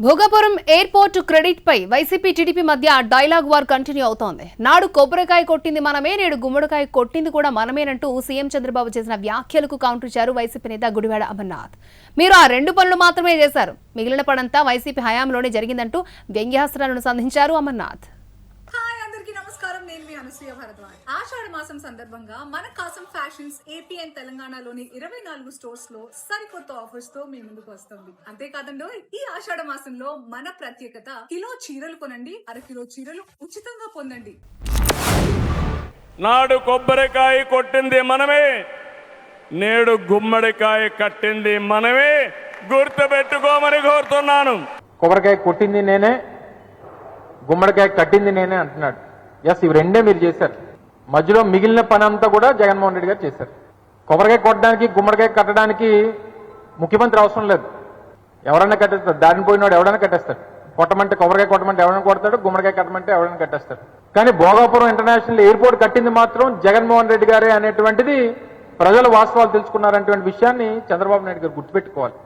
Bhogapuram airport credit పై YCP TDP మధ్య dialogue war continue అవుతోంది. నాడు కొబ్బరికాయ కొట్టింది మనమే, నేడు గుమ్మడికాయ కొట్టింది కూడా మనమేనంటూ సీఎం చంద్రబాబు చేసిన వ్యాఖ్యలకు కౌంటర్ ఇచ్చారు వైసీపీ నేత గుడివాడ అమర్నాథ్. మీరు ఆ రెండు పనులు మాత్రమే చేశారు, మిగిలిన పనంతా వైసీపీ హయాంలోనే జరిగిందంటూ వ్యంగ్యాస్త్రాలను సంధించారు అమర్నాథ్. నమస్కారం, నేను మీ అనసూయ భరద్వాజ్. ఆషాఢ మాసం సందర్భంగా మన కాసం ఫ్యాషన్స్ ఏపీ అండ్ తెలంగాణలోని 24 స్టోర్స్ లో సరికొత్త ఆఫర్స్ తో మీ ముందుకు వస్తుంది. అంతేకాదండో ఈ ఆషాఢ మాసంలో మన ప్రత్యేకత, కిలో చీరలు కొనండి, అరకిలో చీరలు ఉచితంగా పొందండి. నాడు కొబ్బరికాయ కొట్టింది మనమే, నేడు గుమ్మడికాయ కట్టింది మనమే, గుర్తుపెట్టుకోమని కోరుతున్నాను. కొబ్బరికాయ కొట్టింది నేనే, గుమ్మడికాయ కట్టింది నేనే అంటున్నాడు. ఎస్, ఇవి రెండే మీరు చేశారు. మధ్యలో మిగిలిన పని అంతా కూడా జగన్మోహన్ రెడ్డి గారు చేశారు. కొబ్బరికాయ కొట్టడానికి, గుమ్మడికాయ కట్టడానికి ముఖ్యమంత్రి అవసరం లేదు. ఎవరైనా కట్టేస్తారు, దారిని పోయినాడు ఎవరైనా కట్టేస్తాడు. కొట్టమంటే కొబ్బరికాయ కొట్టమంటే ఎవరైనా కొడతాడు, గుమ్మడికాయ కట్టమంటే ఎవరైనా కట్టేస్తాడు. కానీ భోగాపురం ఇంటర్నేషనల్ ఎయిర్పోర్ట్ కట్టింది మాత్రం జగన్మోహన్ రెడ్డి గారే అనేటువంటిది ప్రజలు వాస్తవాలు తెలుసుకున్నారనేటువంటి విషయాన్ని చంద్రబాబు నాయుడు గారు గుర్తుపెట్టుకోవాలి.